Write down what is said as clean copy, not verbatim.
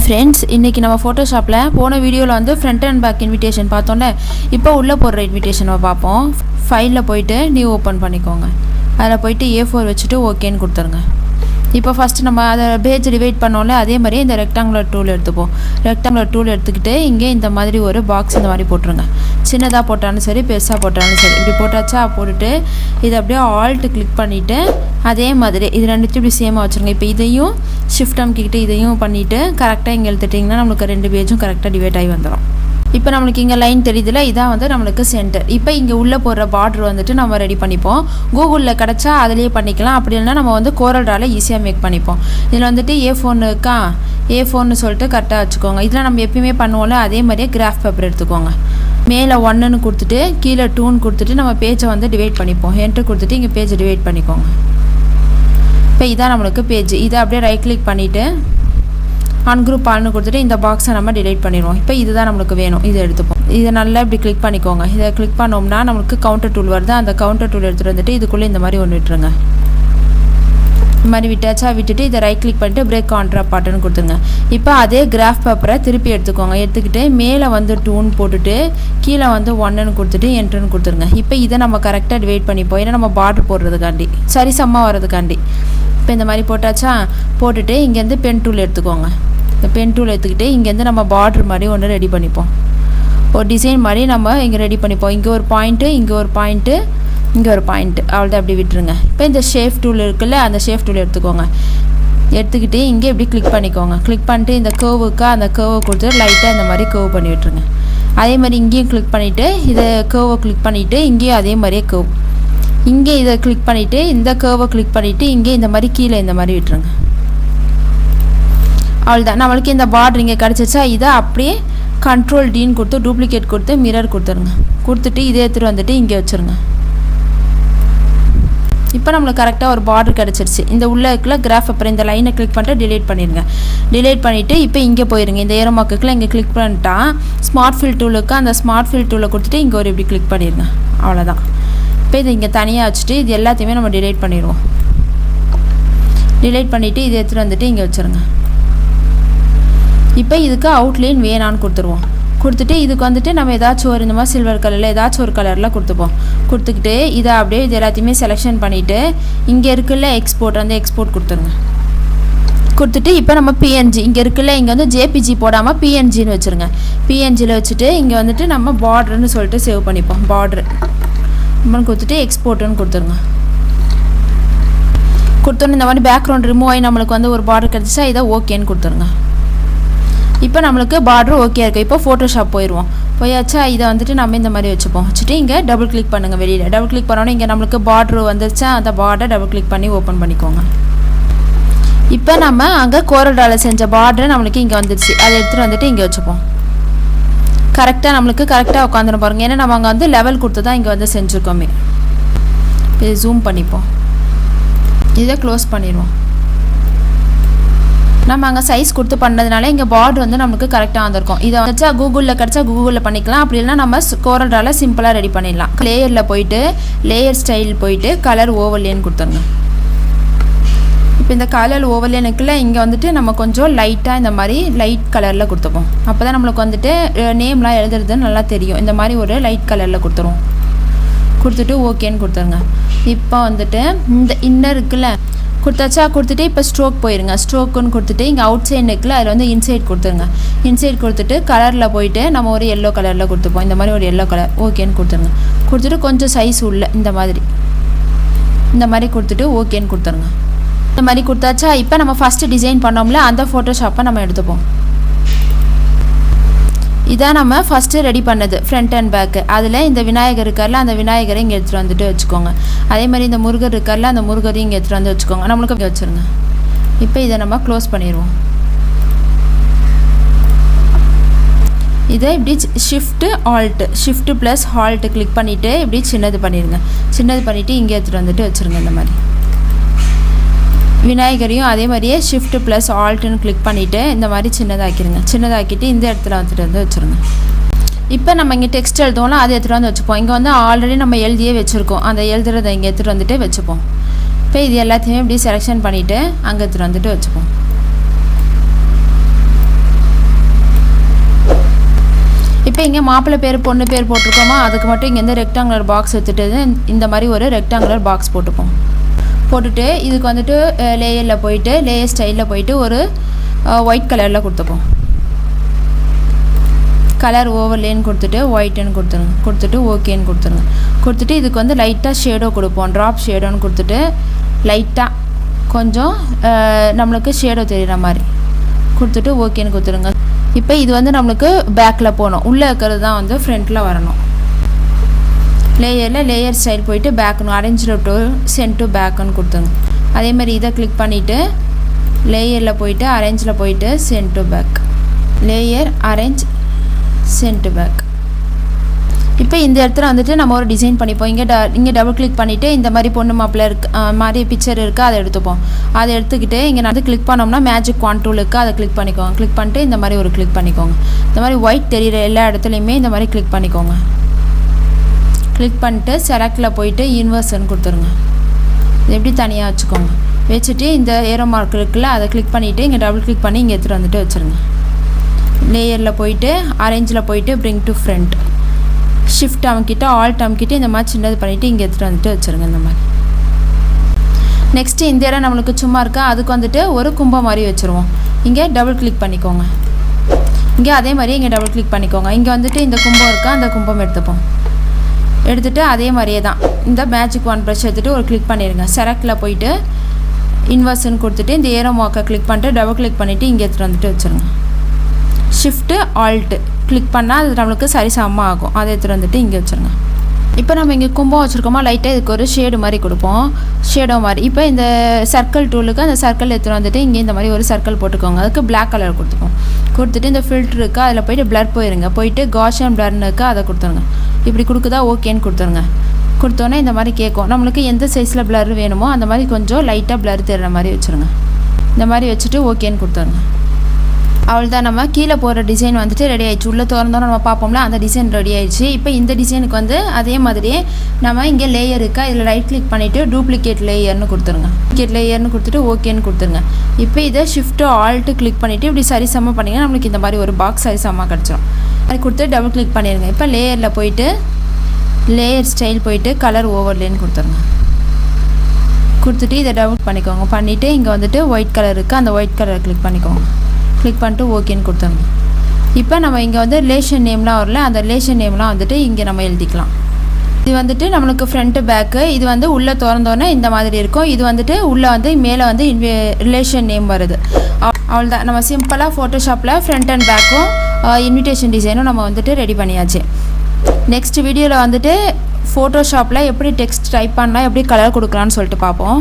Friends, இன்றைக்கி நம்ம ஃபோட்டோஷாப்பில் போன வீடியோவில் வந்து ஃப்ரண்ட் அண்ட் பேக் இன்விடேஷன் பார்த்தோன்னே இப்போ உள்ளே போடுற இன்விடேஷனை பார்ப்போம். ஃபைலில் போய்ட்டு நியூ ஓப்பன் பண்ணிக்கோங்க. அதில் போய்ட்டு A4 வச்சுட்டு ஓகேன்னு கொடுத்துருங்க. இப்போ ஃபஸ்ட்டு நம்ம அதை பேஜ் டிவைட் பண்ணோம்ல, அதே மாதிரி இந்த ரெக்டாங்குலர் டூல் எடுத்துப்போம். ரெக்டாங்குலர் டூல் எடுத்துக்கிட்டு இங்கே இந்த மாதிரி ஒரு பாக்ஸ் இந்த மாதிரி போட்டுருங்க. சின்னதாக போட்டாலும் சரி, பெருசாக போட்டாலும் சரி. இப்படி போட்டாச்சா, போட்டுட்டு இதை அப்படியே ஆல்ட்டு கிளிக் பண்ணிவிட்டு அதே மாதிரி இது ரெண்டுத்தையும் இப்படி சேமாக வச்சுருங்க. இப்போ இதையும் ஷிஃப்ட் அமுக்கிக்கிட்டு இதையும் பண்ணிவிட்டு கரெக்டாக இங்கே எழுத்துட்டிங்கன்னா நம்மளுக்கு ரெண்டு பேஜும் கரெக்டாக டிவைட் ஆகி வந்துடும். இப்போ நம்மளுக்கு இங்கே லைன் தெரியுதுல, இதான் வந்து நம்மளுக்கு சென்டர். இப்போ இங்கே உள்ளே போடுற பார்டர் வந்துட்டு நம்ம ரெடி பண்ணிப்போம். கூகுளில் கிடச்சா அதிலேயே பண்ணிக்கலாம். அப்படி இல்லைனா நம்ம வந்து கோரல்ட்ரால ஈஸியாக மேக் பண்ணிப்போம். இதில் வந்துட்டு A4 இருக்கா, A4 சொல்லிட்டு கரெக்டாக வச்சுக்கோங்க. இதில் நம்ம எப்பயுமே பண்ணுவோம்ல, அதே மாதிரியே கிராஃப் பேப்பர் எடுத்துக்கோங்க. மேலே 1ன்னு கொடுத்துட்டு கீழே 2ன்னு கொடுத்துட்டு நம்ம பேஜை வந்து டிவைட் பண்ணிப்போம். என்ட்ரு கொடுத்துட்டு இங்கே பேஜை டிவைட் பண்ணிக்கோங்க. இப்போ இதான் நம்மளுக்கு பேஜ். இதை அப்படியே ரைட் கிளிக் பண்ணிவிட்டு அன்குரூப் ஆல்னு கொடுத்துட்டு இந்த பாக்ஸை நம்ம டிலைட் பண்ணிடுவோம். இப்போ இதுதான் நம்மளுக்கு வேணும், இதை எடுத்துப்போம். இதை நல்லா இப்படி கிளிக் பண்ணிக்கோங்க. இதை கிளிக் பண்ணோம்னா நம்மளுக்கு கவுண்டர் டூல் வருது. அந்த கவுண்டர் டூல் எடுத்துகிட்டு வந்துட்டு இதுக்குள்ளே இந்த மாதிரி ஒன்று விட்டுருங்க. இந்த மாதிரி விட்டாச்சா, விட்டுட்டு இதை ரைட் கிளிக் பண்ணிட்டு பிரேக் கான்ட்ராக்ட் பாட்டுன்னு கொடுத்துருங்க. இப்போ அதே கிராஃப் பேப்பரை திருப்பி எடுத்துக்கோங்க. எடுத்துக்கிட்டு மேலே வந்து 2ன்னு போட்டுட்டு கீழே வந்து 1ன்னு கொடுத்துட்டு என்ட்ருன்னு கொடுத்துருங்க. இப்போ இதை நம்ம கரெக்டாக டிவைட் பண்ணிப்போம். ஏன்னா நம்ம பார்டர் போடுறதுக்காண்டி, சரி சம்மா வர்றதுக்காண்டி. இப்போ இந்த மாதிரி போட்டாச்சா, போட்டுட்டு இங்கேருந்து பென் டூல் எடுத்துக்கோங்க. இந்த பென் டூல் எடுத்துக்கிட்டு இங்கேருந்து நம்ம பார்டர் மாதிரி ஒன்று ரெடி பண்ணிப்போம். ஒரு டிசைன் மாதிரி நம்ம இங்கே ரெடி பண்ணிப்போம். இங்கே ஒரு பாயிண்ட்டு, இங்கே ஒரு பாயிண்ட்டு, இங்கே ஒரு பாயிண்ட்டு, அவ்வளோதான். அப்படி விட்டுருங்க. இப்போ இந்த ஷேப் டூல் இருக்குல்ல, அந்த ஷேப் டூல் எடுத்துக்கோங்க. எடுத்துக்கிட்டு இங்கே இப்படி கிளிக் பண்ணிக்கோங்க. கிளிக் பண்ணிட்டு இந்த கர்வுக்கு அந்த கர்வை கொடுத்து லைட்டாக இந்த மாதிரி கர்வ் பண்ணி விட்டுருங்க. அதே மாதிரி இங்கேயும் கிளிக் பண்ணிவிட்டு இதை கர்வை கிளிக் பண்ணிவிட்டு இங்கேயும் அதே மாதிரியே கர்வ். இங்கே இதை கிளிக் பண்ணிவிட்டு இந்த கர்வை கிளிக் பண்ணிவிட்டு இங்கே இந்த மாதிரி கீழே இந்த மாதிரி விட்டுருங்க. அவ்வளோதான். நம்மளுக்கு இந்த பார்டர் இங்கே கிடச்சிச்சா, இதை அப்படியே கண்ட்ரோல் Dன்னு கொடுத்து டூப்ளிகேட் கொடுத்து மிரர் கொடுத்துருங்க. கொடுத்துட்டு இதே எடுத்துகிட்டு வந்துட்டு இங்கே வச்சுருங்க. இப்போ நம்மளுக்கு கரெக்டாக ஒரு பார்டர் கிடச்சிருச்சு. இந்த உள்ளே இருக்குல்ல கிராஃப் அப்புறம் இந்த லைனை கிளிக் பண்ணிட்டு டிலீட் பண்ணிடுங்க. டிலீட் பண்ணிவிட்டு இப்போ இங்கே போயிருங்க. இந்த ஏரோ மார்க்குக்குள்ள இங்கே கிளிக் பண்ணிட்டா ஸ்மார்ட் ஃபில் டூலுக்கு அந்த ஸ்மார்ட் ஃபில் டூலை கொடுத்துட்டு இங்கே ஒரு இப்படி கிளிக் பண்ணிடுங்க. அவ்வளோதான். இப்போ இது இங்கே தனியாக வச்சுட்டு இது எல்லாத்தையுமே நம்ம டிலீட் பண்ணிடுவோம். டிலீட் பண்ணிவிட்டு இதை எடுத்துகிட்டு வந்துட்டு இங்கே வச்சுருங்க. இப்போ இதுக்கு அவுட்லைன் வேணான்னு கொடுத்துருவோம். கொடுத்துட்டு இதுக்கு வந்துட்டு நம்ம ஏதாச்சும் ஒரு இந்த மாதிரி சில்வர் கலரில் ஏதாச்சும் ஒரு கலரில் கொடுத்துப்போம். கொடுத்துக்கிட்டு இதை அப்படியே இது எல்லாத்தையுமே செலெக்ஷன் பண்ணிவிட்டு இங்கே இருக்குல்ல எக்ஸ்போர்ட், அந்த எக்ஸ்போர்ட் கொடுத்துருங்க. கொடுத்துட்டு இப்போ நம்ம PNG இங்கே இருக்குல்ல, இங்கே வந்து JPG போடாமல் PNGன்னு வச்சுருங்க. PNGயில் வச்சுட்டு இங்கே வந்துட்டு நம்ம பார்டர்னு சொல்லிட்டு சேவ் பண்ணிப்போம். பார்டர் கொடுத்துட்டு எக்ஸ்போர்ட்டுன்னு கொடுத்துருங்க. கொடுத்தோன்னு இந்த மாதிரி பேக்ரவுண்ட் ரிமூவ் ஆகி நம்மளுக்கு வந்து ஒரு பார்டர் கிடச்சிச்சா, இதை ஓகேன்னு கொடுத்துருங்க. இப்போ நம்மளுக்கு பார்டர் ஓகே இருக்குது. இப்போ ஃபோட்டோஷாப் போயிடுவோம். போயாச்சா, இதை வந்துட்டு நம்ம இந்த மாதிரி வச்சுப்போம். வச்சுட்டு இங்கே டபுள் கிளிக் பண்ணுங்கள். வெளியில் டபுள் கிளிக் பண்ணோன்னே இங்கே நம்மளுக்கு பார்டர் வந்துருச்சா, அந்த பார்டரை டபுள் கிளிக் பண்ணி ஓப்பன் பண்ணிக்கோங்க. இப்போ நம்ம அங்கே கோரல்ட்ரால செஞ்ச பார்டர் நம்மளுக்கு இங்கே வந்துருச்சு. அதை எடுத்துகிட்டு வந்துட்டு இங்கே வச்சுப்போம். கரெக்டாக நம்மளுக்கு கரெக்டாக உட்காந்துரும் பாருங்கள். ஏன்னா நம்ம அங்கே வந்து லெவல் கொடுத்து தான் இங்கே வந்து செஞ்சுருக்கோமே. இது ஜூம் பண்ணிப்போம். இதை க்ளோஸ் பண்ணிடுவோம். நம்ம அங்கே சைஸ் கொடுத்து பண்ணதுனால இங்கே பார்டர் வந்து நம்மளுக்கு கரெக்டாக வந்திருக்கும். இதை வச்சா கூகுளில் கிடச்சா கூகுளில் பண்ணிக்கலாம். அப்படி இல்லைனா நம்ம கோரல்ட்ரால சிம்பிளாக ரெடி பண்ணிடலாம். லேயரில் போயிட்டு லேயர் ஸ்டைல் போயிட்டு கலர் ஓவர்லேன்னு கொடுத்துருங்க. இப்போ இந்த கலர் ஓவர்லேனுக்குள்ள இங்கே வந்துட்டு நம்ம கொஞ்சம் லைட்டாக இந்த மாதிரி லைட் கலரில் கொடுத்துப்போம். அப்போ தான் நம்மளுக்கு வந்துட்டு நேம்லாம் எழுதுறது நல்லா தெரியும். இந்த மாதிரி ஒரு லைட் கலரில் கொடுத்துருவோம். கொடுத்துட்டு ஓகேன்னு கொடுத்துருங்க. இப்போ வந்துட்டு இந்த இன்னர் இருக்குல்ல கொடுத்தாச்சா, கொடுத்துட்டு இப்போ ஸ்ட்ரோக் போயிருங்க. ஸ்ட்ரோக்குன்னு கொடுத்துட்டு இங்கே அவுட் சைடு இருக்குல்ல, அதில் வந்து இன்சைட் கொடுத்துருங்க. இன்சைட் கொடுத்துட்டு கலரில் போயிட்டு நம்ம ஒரு எல்லோ கலரில் கொடுத்துப்போம். இந்த மாதிரி ஒரு எல்லோ கலர் ஓகேன்னு கொடுத்துருங்க. கொடுத்துட்டு கொஞ்சம் சைஸ் உள்ள இந்த மாதிரி கொடுத்துட்டு ஓகேன்னு கொடுத்துருங்க. இந்த மாதிரி கொடுத்தாச்சா, இப்போ நம்ம ஃபஸ்ட்டு டிசைன் பண்ணோம்ல அந்த ஃபோட்டோஷாப்பை நம்ம எடுத்துப்போம். இதான் நம்ம ஃபஸ்ட்டு ரெடி பண்ணது ஃப்ரண்ட் அண்ட் பேக்கு. அதில் இந்த விநாயகர் இருக்கார்ல, அந்த விநாயகரை இங்கே எடுத்துகிட்டு வந்துட்டு வச்சுக்கோங்க. அதே மாதிரி இந்த முருகர் இருக்கார்ல, அந்த முருகரையும் இங்கே எடுத்துகிட்டு வந்து வச்சுக்கோங்க. நம்மளுக்கு இங்கே வச்சுருங்க. இப்போ இதை நம்ம க்ளோஸ் பண்ணிடுவோம். இதை இப்படி ஷிஃப்ட்டு ப்ளஸ் ஆல்ட்டு கிளிக் பண்ணிவிட்டு இப்படி சின்னது பண்ணிடுங்க. சின்னது பண்ணிவிட்டு இங்கே எடுத்துகிட்டு வந்துட்டு வச்சுருங்க. இந்த மாதிரி விநாயகரையும் அதே மாதிரியே ஷிஃப்ட்டு ப்ளஸ் ஆல்ட்டுன்னு கிளிக் பண்ணிவிட்டு இந்த மாதிரி சின்னதாக்கிடுங்க. சின்னதாக்கிட்டு இந்த இடத்துல வந்துட்டு வந்து வச்சுருங்க. இப்போ நம்ம இங்கே டெக்ஸ்ட் எழுதுவோம்ல, அதை எடுத்துகிட்டு வந்து வச்சுப்போம். இங்கே வந்து ஆல்ரெடி நம்ம எழுதியே வச்சுருக்கோம். அந்த எழுதுறதை இங்கே எடுத்துகிட்டு வந்துட்டு வச்சுப்போம். இப்போ இது எல்லாத்தையுமே இப்படி செலெக்ஷன் பண்ணிவிட்டு அங்கே எடுத்துகிட்டு வந்துட்டு வச்சுப்போம். இப்போ இங்கே மாப்பிள்ளை பேர் பொண்ணு பேர் போட்டிருக்கோமா, அதுக்கு மட்டும் இங்கே ரெக்டாங்குலர் பாக்ஸ் எடுத்துகிட்டு இந்த மாதிரி ஒரு ரெக்டாங்குலர் பாக்ஸ் போட்டுப்போம். போட்டுட்டு இதுக்கு வந்துட்டு லேயரில் போயிட்டு லேயர் ஸ்டைலில் போயிட்டு ஒரு ஒயிட் கலரில் கொடுத்துப்போம். கலர் ஓவர்லேன்னு கொடுத்துட்டு ஒயிட்டுன்னு கொடுத்துருங்க. கொடுத்துட்டு ஓகேன்னு கொடுத்துருங்க. கொடுத்துட்டு இதுக்கு வந்து லைட்டாக ஷேடோ கொடுப்போம். ட்ராப் ஷேடோன்னு கொடுத்துட்டு லைட்டாக கொஞ்சம் நம்மளுக்கு ஷேடோ தெரிகிற மாதிரி கொடுத்துட்டு ஓகேன்னு கொடுத்துருங்க. இப்போ இது வந்து நம்மளுக்கு பேக்கில் போகணும். உள்ளே இருக்கிறது தான் வந்து ஃப்ரண்ட்டில் வரணும். லேயரில் லேயர் ஸ்டைல் போயிட்டு பேக்குன்னு அரேஞ்சில் டு சென்ட் டு பேக்குன்னு கொடுத்துருங்க. அதேமாதிரி இதை கிளிக் பண்ணிவிட்டு லேயரில் போயிட்டு அரேஞ்சில் போயிட்டு send to back, layer arrange send to back. இப்போ இந்த இடத்துல வந்துட்டு நம்ம ஒரு டிசைன் பண்ணிப்போம். இங்கே டபுள் கிளிக் பண்ணிவிட்டு இந்த மாதிரி பொண்ணு மாப்பிள்ளை மாதிரி பிக்சர் இருக்குது, அதை எடுத்துப்போம். அதை எடுத்துக்கிட்டு இங்கே நான் வந்து கிளிக் பண்ணோம்னா மேஜிக் ஒன் டூல் இருக்குது, அதை கிளிக் பண்ணிக்கோங்க. கிளிக் பண்ணிட்டு இந்த மாதிரி ஒரு கிளிக் பண்ணிக்கோங்க. இந்த மாதிரி ஒயிட் தெரிகிற எல்லா இடத்துலையுமே இந்த மாதிரி கிளிக் பண்ணிக்கோங்க. கிளிக் பண்ணிட்டு செலக்டில் போயிட்டு இன்வர்ஸ்ன்னு கொடுத்துருங்க. இது எப்படி தனியாக வச்சுக்கோங்க. வச்சுட்டு இந்த ஏரோ மார்க் இருக்குல்ல, அதை கிளிக் பண்ணிவிட்டு இங்கே டபுள் கிளிக் பண்ணி இங்கே எடுத்துகிட்டு வந்துட்டு வச்சுருங்க. லேயரில் போயிட்டு அரேஞ்சில் போயிட்டு பிரிங் டு ஃப்ரண்ட், ஷிஃப்ட் அமுக்கிட்டு ஆல்ட் அமுக்கிட்டு இந்த மாதிரி சின்னது பண்ணிவிட்டு இங்கே எடுத்துகிட்டு வந்துட்டு வச்சுருங்க. இந்த மாதிரி நெக்ஸ்ட்டு இந்த இடம் நம்மளுக்கு சும்மா இருக்கா, அதுக்கு வந்துட்டு ஒரு கும்பம் மாதிரி வச்சுருவோம். இங்கே டபுள் கிளிக் பண்ணிக்கோங்க. இங்கே அதே மாதிரி இங்கே டபுள் கிளிக் பண்ணிக்கோங்க. இங்கே வந்துட்டு இந்த கும்பம் இருக்கா, அந்த கும்பம் எடுத்துப்போம். எடுத்துகிட்டு அதே மாதிரியே தான் இந்த மேஜிக் ஒன் ப்ரஷ் எடுத்துகிட்டு ஒரு கிளிக் பண்ணிடுங்க. செலக்டில் போயிட்டு இன்வர்ஸ்ன்னு கொடுத்துட்டு இந்த ஏரோ மார்க்கை கிளிக் பண்ணிட்டு டபுள் கிளிக் பண்ணிவிட்டு இங்கே எடுத்துகிட்டு வந்துட்டு வச்சுருங்க. ஷிஃப்ட்டு ஆல்ட்டு கிளிக் பண்ணால் அது நம்மளுக்கு சரி சமமாக ஆகும். அதை எடுத்துகிட்டு வந்துட்டு இங்கே வச்சுருங்க. இப்போ நம்ம இங்கே கும்பம் வச்சுருக்கோமா, லைட்டாக இதுக்கு ஒரு ஷேடு மாதிரி கொடுப்போம். ஷேடோ மாதிரி இப்போ இந்த சர்க்கிள் டூலுக்கு அந்த சர்க்கிள் எடுத்துகிட்டு வந்துட்டு இங்கே இந்த மாதிரி ஒரு சர்க்கிள் போட்டுக்கோங்க. அதுக்கு பிளாக் கலர் கொடுத்துப்போம். கொடுத்துட்டு இந்த ஃபில்ட்ரு இருக்குது, அதில் போய்ட்டு பிளர் போயிருங்க. போயிட்டு காஷியன் பிளர்னு இருக்குது, அதை கொடுத்துருங்க. இப்படி கொடுக்குதா ஓகேன்னு கொடுத்துருங்க. கொடுத்தோன்னே இந்த மாதிரி கேட்கும். நம்மளுக்கு எந்த சைஸில் பிளர் வேணுமோ அந்த மாதிரி கொஞ்சம் லைட்டாக பிளர் தெரிகிற மாதிரி வச்சுருங்க. இந்த மாதிரி வச்சுட்டு ஓகேன்னு கொடுத்துருங்க. அவ்வளோதான், நம்ம கீழே போகிற டிசைன் வந்துட்டு ரெடி ஆயிடுச்சு. உள்ளே திறந்தோன்னு நம்ம பார்ப்போம்ல, அந்த டிசைன் ரெடி ஆயிடுச்சு. இப்போ இந்த டிசைனுக்கு வந்து அதே மாதிரியே நம்ம இங்கே லேயர் இருக்கா, இதில் ரைட் கிளிக் பண்ணிவிட்டு டூப்ளிகேட் லேயர்னு கொடுத்துருங்க. டூப்ளிகேட் லேயர்னு கொடுத்துட்டு ஓகேன்னு கொடுத்துருங்க. இப்போ இதை ஷிஃப்ட்டு ஆல்ட்டு கிளிக் பண்ணிவிட்டு இப்படி சரிசமமாக பண்ணிங்கன்னா நம்மளுக்கு இந்த மாதிரி ஒரு பாக்ஸ் சரிசமமாக கிடச்சிரும். அது கொடுத்து டபுள் கிளிக் பண்ணிடுங்க. இப்போ லேயரில் போயிட்டு லேயர் ஸ்டைல் போயிட்டு கலர் ஓவர்லேன்னு கொடுத்துருங்க. கொடுத்துட்டு இதை டபுள் பண்ணிக்கோங்க. பண்ணிவிட்டு இங்கே வந்துட்டு ஒயிட் கலர் இருக்குது, அந்த ஒயிட் கலரை கிளிக் பண்ணிக்கோங்க. கிளிக் பண்ணிட்டு ஓகேன்னு கொடுத்துருங்க. இப்போ நம்ம இங்கே வந்து ரிலேஷன் நேம்லாம் வரல, அந்த ரிலேஷன் நேம்லாம் வந்துட்டு இங்கே நம்ம எழுதிக்கலாம். இது வந்துட்டு நம்மளுக்கு ஃப்ரண்ட்டு பேக்கு. இது வந்து உள்ளே திறந்தோன்னே இந்த மாதிரி இருக்கும். இது வந்துட்டு உள்ளே வந்து மேலே வந்து ரிலேஷன் நேம் வருது. அவ்வளோதான், நம்ம சிம்பிளாக ஃபோட்டோஷாப்பில் ஃப்ரண்ட் அண்ட் பேக்கும் இன்விடேஷன் டிசைனும் நம்ம வந்துட்டு ரெடி பண்ணியாச்சு. நெக்ஸ்ட் வீடியோவில் வந்துட்டு ஃபோட்டோஷாப்பில் எப்படி டெக்ஸ்ட் டைப் பண்ணலாம், எப்படி கலர் கொடுக்கலான்னு சொல்லிட்டு பார்ப்போம்.